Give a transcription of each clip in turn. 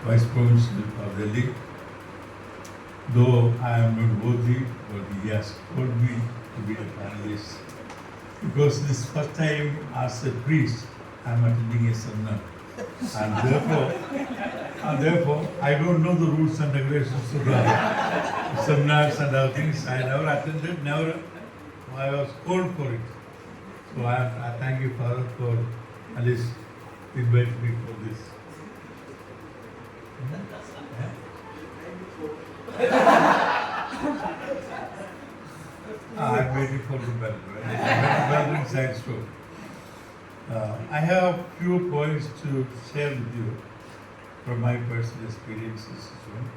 Vice Provincial of Delhi. Though I am not worthy, but he has called me to be a panelist. Because this first time as a priest, I am attending a seminar. And therefore, I don't know the rules and regulations of the seminars and other things. I never attended, I was called for it. So I thank you, Father, for at least inviting me for this. I'm waiting for the bell, right? Bell in science too. I have a few points to share with you from my personal experiences as well.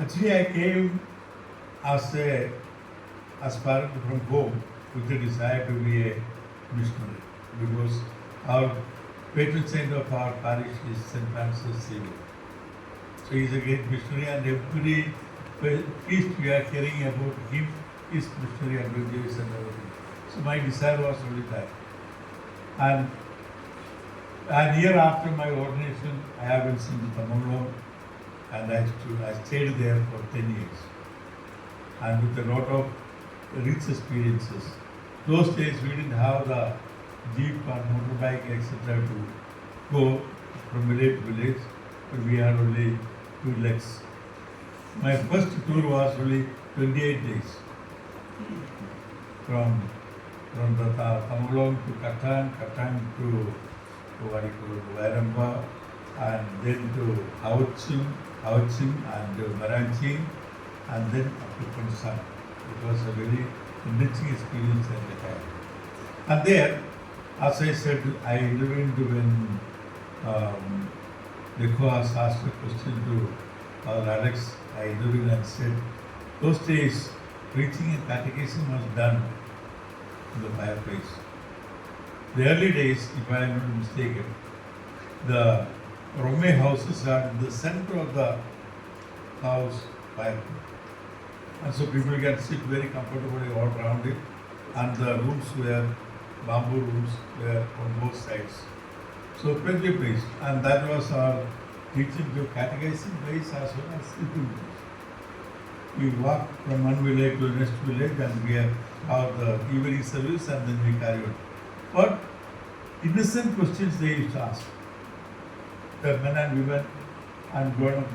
Actually, I came as far from home with the desire to be a missionary because our patron saint of our parish is St. Francis Xavier. So he is a great missionary, and every feast we are hearing about him is missionary adventures and everything. So my desire was only that. And year after my ordination, I have been sent to Dimapur, and I stayed there for 10 years. And with a lot of rich experiences. Those days we didn't have the jeep and motorbike, etc. to go from village to village, but we had only 2 legs. My first tour was only 28 days. From the Tamulong to Katan to Vairamba, and then to Hautsing and Maranchi, and then up to Punsan. It was a very enriching experience at the time. And there, as I said, I intervened when Nicholas asked a question to Alex. I intervened and said, those days preaching and catechism was done in the fireplace. The early days, if I am not mistaken, the Rome houses are in the center of the house fireplace. And so people can sit very comfortably all around it, and the rooms were, bamboo rooms were on both sides. So plenty of place, and that was our teaching to catechism place as well as sleeping place. We walked from one village to the next village, and we have the evening service, and then we carry on. But innocent questions they used to ask. The men and women and grown-up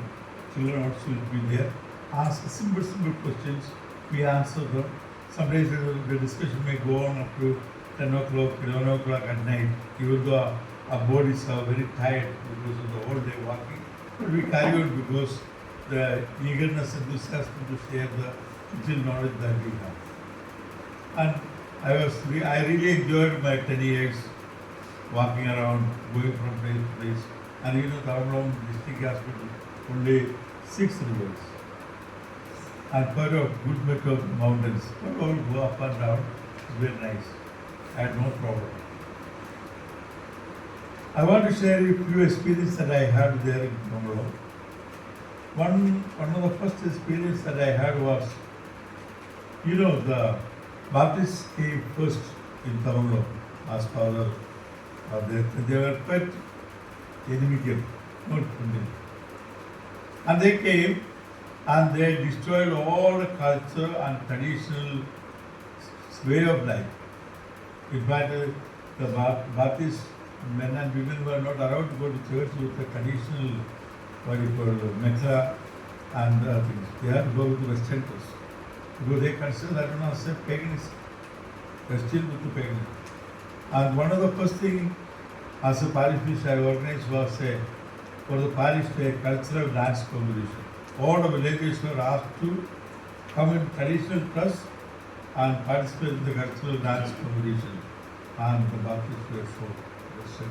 children also will be there. Ask simple questions, we answer them. Sometimes the discussion may go on up to 10 o'clock, 11 o'clock at night, even though our bodies are very tired because of the whole day walking. But we carry on because the eagerness and enthusiasm to share the little knowledge that we have. And I really enjoyed my 10 years walking around, going from place to place. And you know, Tamilong district hospital, only 6 rivers. And quite a good bit of mountains. But all go up and down. It's very nice. I had no problem. I want to share a few experiences that I had there in Tamilong. One of the first experience that I had was, you know, the Baptists came first in Tamilong as father of their. They were quite inimical, not friendly. And they came and they destroyed all the culture and traditional way of life. In fact, the Baptist men and women were not allowed to go to church with the traditional, what you call, mekha and things. They had to go with the Western dress. Because they consider that one as a paganism. They still with the paganism. And one of the first things as a parish which I organized was for the parish a cultural dance competition. All the villages were asked to come in traditional dress and participate in the cultural dance competition. And the Baptists were so said,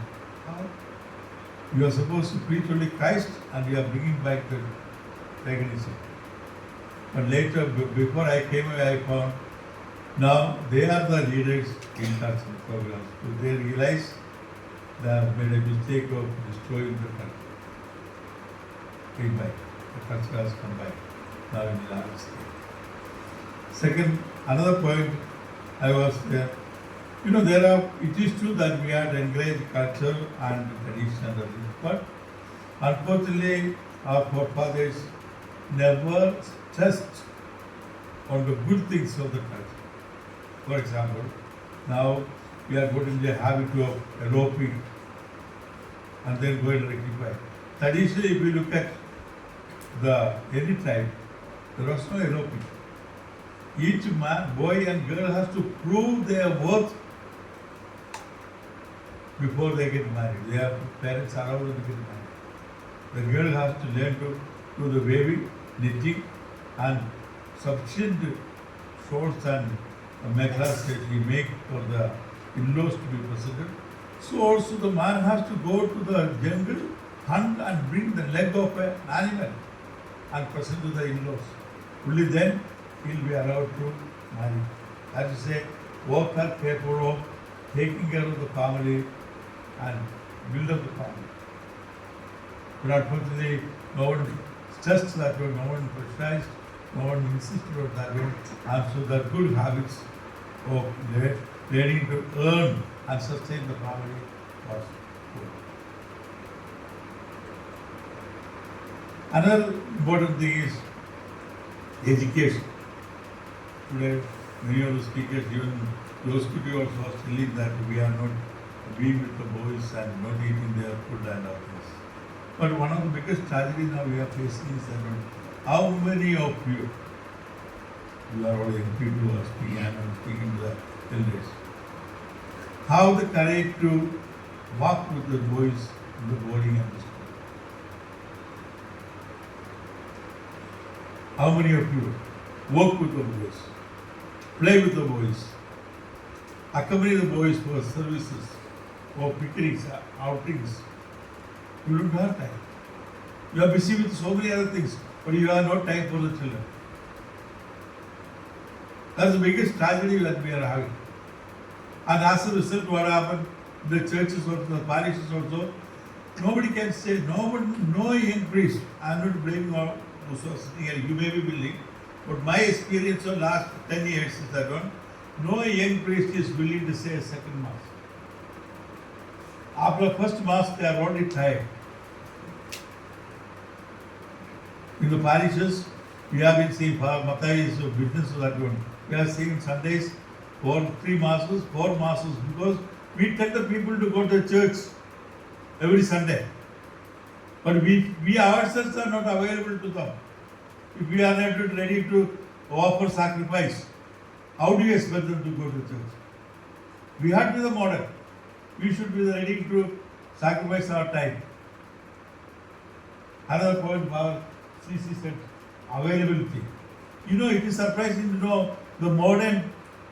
you are supposed to preach only Christ and you are bringing back the paganism. But later, before I came away, I found now they are the leaders in cultural programs. So they realize they have made a mistake of destroying the culture. Came back. The culture has come back now in the United States. Second, another point I was there. You know, it is true that we had encouraged culture and tradition and everything, but Unfortunately, our forefathers never stressed on the good things of the church. For example, now we are going in the habit of eloping and then go and rectify. Traditionally, if we look at any tribe, there was no eloping. Each man, boy and girl has to prove their worth before they get married. Their parents allow them to get married. The girl has to learn to do the weaving, knitting, and sufficient shawls and meklas that he make for the in-laws to be presented. So also the man has to go to the jungle, hunt and bring the leg of an animal and present to the in-laws. Only then he will be allowed to marry. That is a worker capable of taking care of the family and build up the family. But unfortunately, no one stressed that one, no one pressurized, no one insisted on that one. And so the good habits of learning to earn and sustain the family was good. Another important thing is education. Today, many of the speakers, even those people also are telling that we are not being with the boys and not eating their food and all this. But one of the biggest tragedies now we are facing is that how many of you are all young people who are speaking, and I'm speaking to the elders, have the courage to walk with the boys in the boarding and the school? How many of you work with the boys, play with the boys, accompany the boys for services, for picnics, outings? You don't have time. You are busy with so many other things, but you have no time for the children. That's the biggest tragedy that we are having. And as a result, what happened? The churches also, the parishes also, nobody can say, no young priest. I am not blaming all those who are sitting here. You may be willing, but my experience of last 10 years is that no young priest is willing to say a second mass. After the first mass, they are already tired. In the parishes, we have been seeing, Matthias is a witness of that one. We are seeing Sundays, 4 masses, because we tell the people to go to church every Sunday. But we ourselves are not available to them. If we are not ready to offer sacrifice, how do you expect them to go to church? We have to be the model. We should be ready to sacrifice our time. Another point, our CC said, availability. You know, it is surprising to know the modern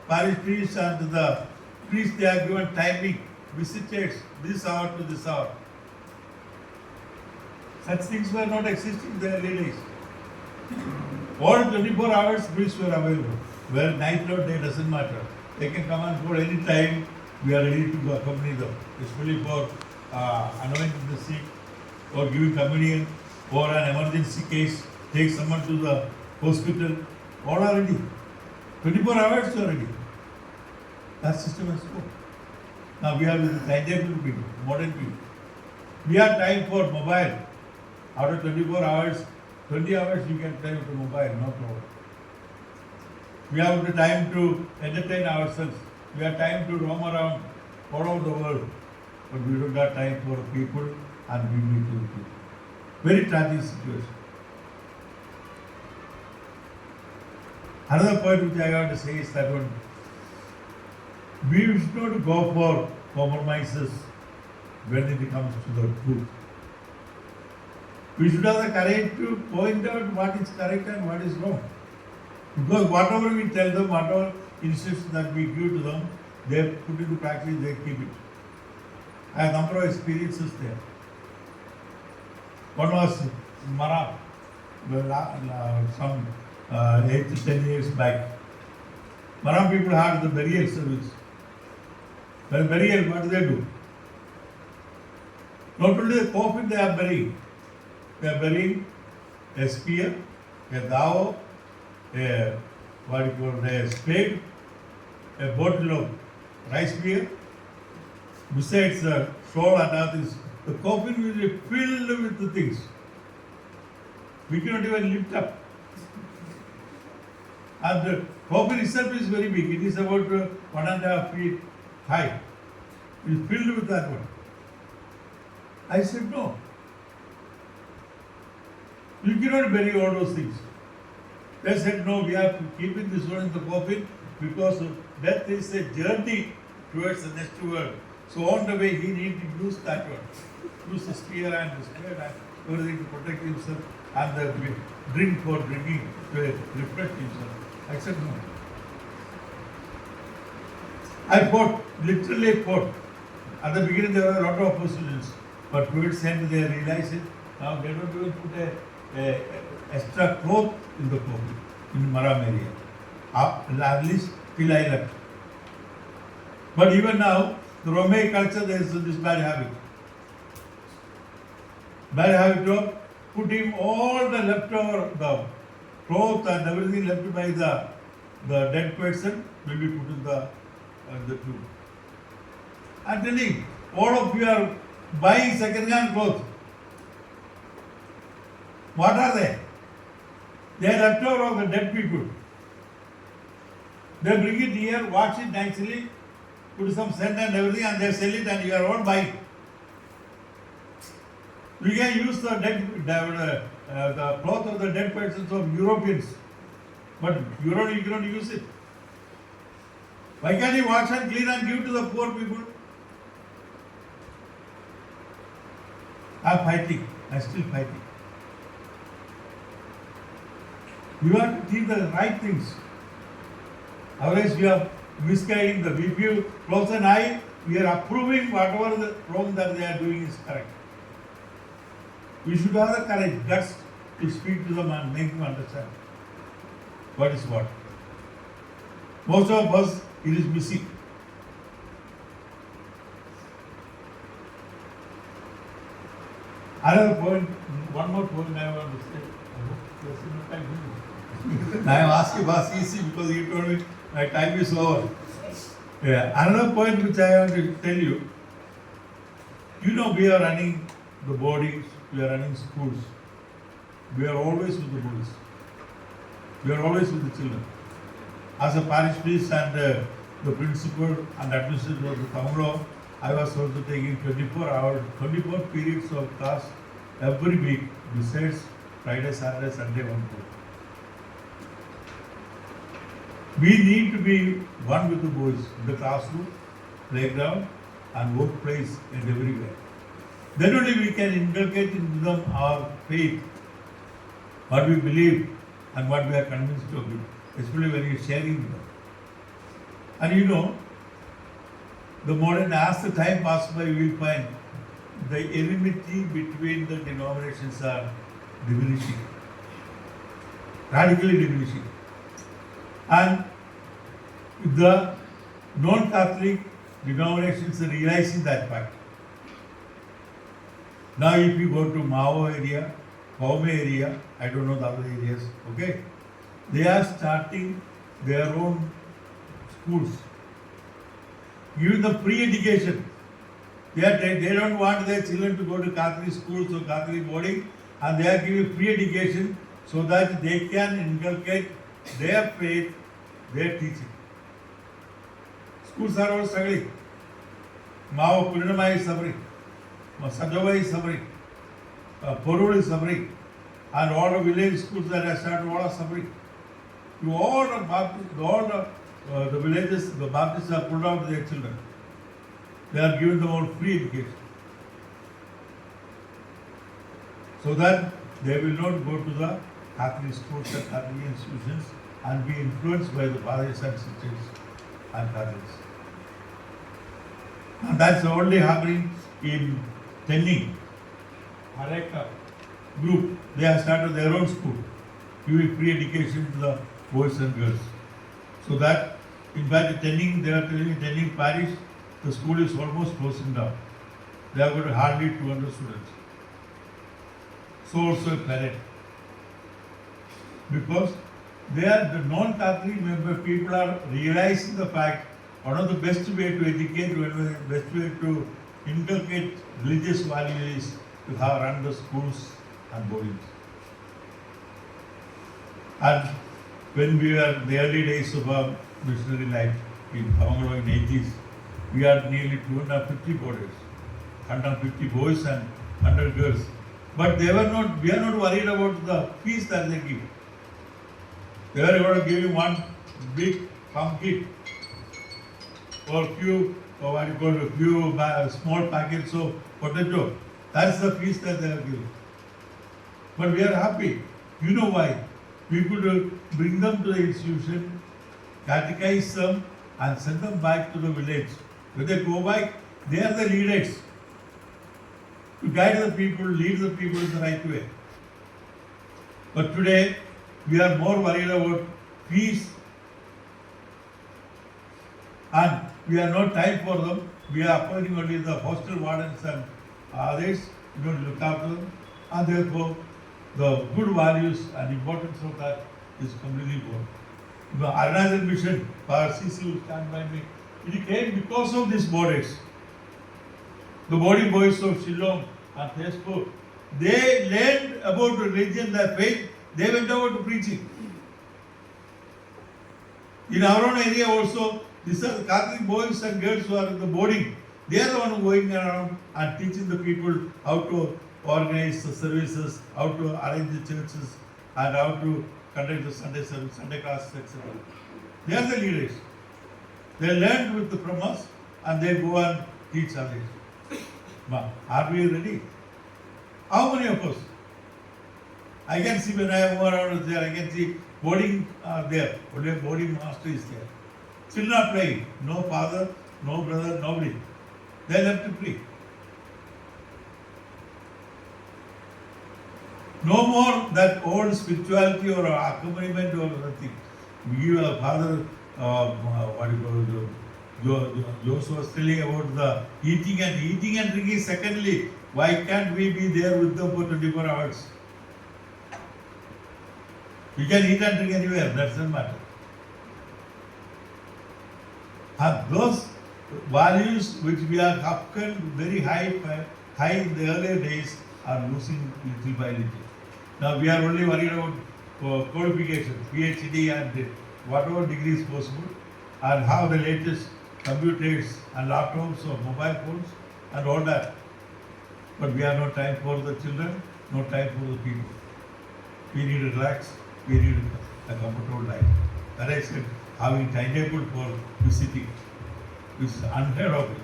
parish priests and the priests, they are given timing, visitors, this hour to this hour. Such things were not existing in the early days. All 24 hours priests were available. Well, night or day doesn't matter. They can come and go any time. We are ready to accompany them, especially for anointing the sick or giving communion or an emergency case, take someone to the hospital. All are ready. 24 hours you are ready. That system has gone. Now we have the timetable people, modern people. We have time for mobile. After 24 hours, 20 hours you can time to mobile, no problem. We have the time to entertain ourselves. We have time to roam around all over the world. But we don't have time for people and we meet with people. Very tragic situation. Another point which I want to say is that we should not go for compromises when it comes to the truth. We should have the courage to point out what is correct and what is wrong. Because whatever we tell them, whatever instructions that we give to them, they put into practice, they keep it. I have a number of experiences there. One was Mara, some 8 to 10 years back. Maram people had the burial service. Well, burial, what do? Not only the coffin they are burying. They are burying a spear, a dao, a spade, a bottle of rice beer. Besides the shawl and all this the coffin will be filled with the things. We cannot even lift up. And the coffin itself is very big. It is about 1.5 feet high. It is filled with that one. I said, no. You cannot bury all those things. They said, no, we are keeping this one in the coffin because death is a journey towards the next world. So on the way, he needs to use that one. Use the spear and the spear and everything to protect himself and the drink for drinking to refresh himself. I said, no. I fought, literally fought. At the beginning, there were a lot of oppositions. But towards the end, they realized it. Now they don't even put a extra cloth in the coffin in Maram area. At least till I left. But even now, the Romaic culture, there is this bad habit. Bad habit of putting all the leftover, the cloth and everything left by the dead person will be put in the tomb. I'm telling, all of you are buying second-hand clothes. What are they? They are leftover of the dead people. They bring it here, wash it nicely, put some scent and everything, and they sell it, and you are all buying. We can use the cloth of the dead persons of Europeans, but you cannot use it. Why can't you wash and clean and give to the poor people? I'm fighting. I'm still fighting. You have to think the right things. Otherwise, we are misguiding them. If you close an eye, we are approving whatever the wrong that they are doing is correct. We should have the courage, guts to speak to them and make them understand what is what. Most of us, it is missing. Another point, one more point I want to say. I am asking was easy because you told me my time is over. Yeah. Another point which I want to tell you, we are running the boardings, we are running schools. We are always with the boys. We are always with the children. As a parish priest and the principal and administrator of the Tamil, I was also taking 24 periods of class every week, besides Friday, Saturday, Sunday, one course. We need to be one with the boys in the classroom, playground, and workplace and everywhere. Then only we can inculcate in them our faith, what we believe and what we are convinced of it, especially when you are sharing with them. And the modern, as the time passes by, we will find the enmity between the denominations are diminishing, radically diminishing. And the non-Catholic denominations are realizing that fact. Now if you go to Mao area, Paume area, I don't know the other areas, okay? They are starting their own schools, giving them free education. They don't want their children to go to Catholic schools or Catholic boarding, and they are giving free education so that they can inculcate their faith, their teaching. Schools are all struggling. Mao Purinama is suffering. Sajava is suffering. Porur is suffering. And all the village schools that are started, all are suffering. To all the villages, the Baptists are pulled out their children. They are giving them all free education. So that they will not go to the Catholic schools and Catholic institutions and be influenced by the fathers and sisters and Catholics. And that's only happening in Tenning. Hareka group, they have started their own school, giving free education to the boys and girls. So that, in fact, Tenning, they are telling in Tenning parish, the school is almost closing down. They have got hardly 200 students. So also a parent. Because they are the non-Catholic member people are realizing the fact one of the best way to educate, one of the best way to inculcate religious values to have run the schools and boardings. And when we were in the early days of our missionary life in Avangalo in 80s, we had nearly 250 boarders, 150 boys and 100 girls. But we are not worried about the fees that they give. They were going to give you one big pumpkin or few small packets of potato. That's the fees that they are giving. But we are happy. You know why? We could bring them to the institution, catechize them, and send them back to the village. When they go back, they are the leaders to guide the people, lead the people in the right way. But today, we are more worried about fees, and we have no time for them. We are appointing only the hostel wardens and others. We don't look after them, and therefore, the good values and importance of that is completely gone. The Arunachal Mission, CC will stand by me. It came because of these boarders. The boarding boys of Shillong and Tezpur, they learned about religion, their faith, they went over to preaching. In our own area also, these are the Catholic boys and girls who are in the boarding. They are the ones going around and teaching the people how to organize the services, how to arrange the churches, and how to conduct the Sunday service, Sunday classes, etc. They are the leaders. They learned from us and they go and teach others. Are we ready? How many of us? I can see when I move around there, I can see boarding there. Only a boarding master is there. Children are playing. No father, no brother, nobody. They left to play. No more that old spirituality or accompaniment or nothing. We give a father, Joseph was telling about the eating and drinking. Secondly, why can't we be there with them for 24 hours? We can eat and drink anywhere, that doesn't matter. And those values which we are upheld very high in the earlier days are losing little by little. Now we are only worried about qualification, PhD and whatever degrees possible, and have the latest computers and laptops or mobile phones and all that. But we have no time for the children, no time for the people. We need to relax, we need a comfortable life. That I said, having timetable for visiting, which is unheard of it.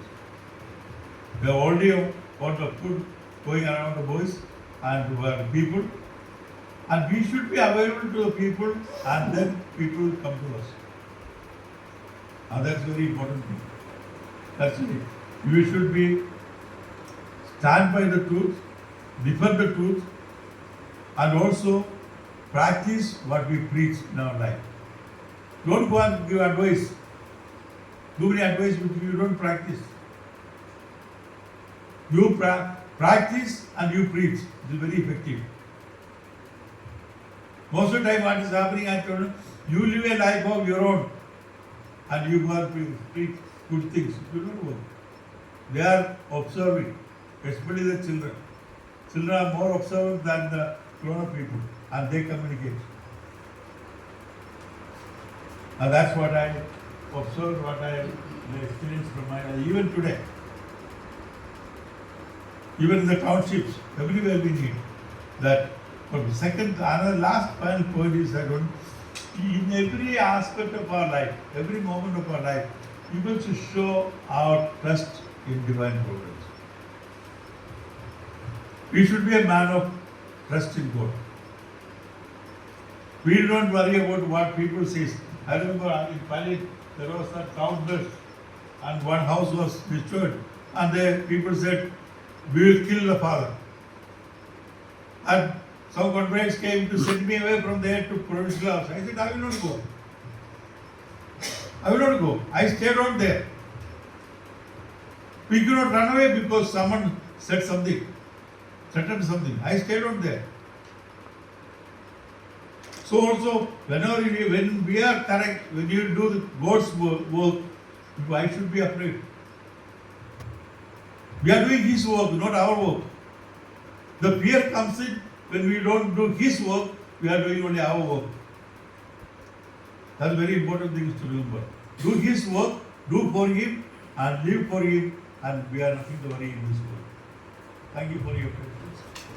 We have already got the food going around the boys and to our people, and we should be available to the people, and then people will come to us. And that's very important thing. That's it. We should be stand by the truth, defend the truth, and also practice what we preach in our life. Don't go and give advice. Give me advice which you don't practice. You practice and you preach. It is very effective. Most of the time what is happening, I told you live a life of your own and you go and preach good things. You don't work. They are observing, especially the children. Children are more observant than the grown-up people, and they communicate. And that's what I observed, what I experienced from my life. Even today, even in the townships, everywhere we need that. But the second, another last final point is that in every aspect of our life, every moment of our life, we must show our trust in divine providence. We should be a man of trust in God. We don't worry about what people say. I remember in Pali, there was a town burst and one house was destroyed, and the people said, "We will kill the father." And some converts came to send me away from there to provincial house. I said, "I will not go. I will not go." I stayed on there. We could not run away because someone said something, threatened something. I stayed on there. So also, when we are correct, when you do God's work, why should be afraid? We are doing His work, not our work. The fear comes in when we don't do His work, we are doing only our work. That's very important things to remember. Do His work, do for Him, and live for Him, and we are nothing to worry in this world. Thank you for your patience.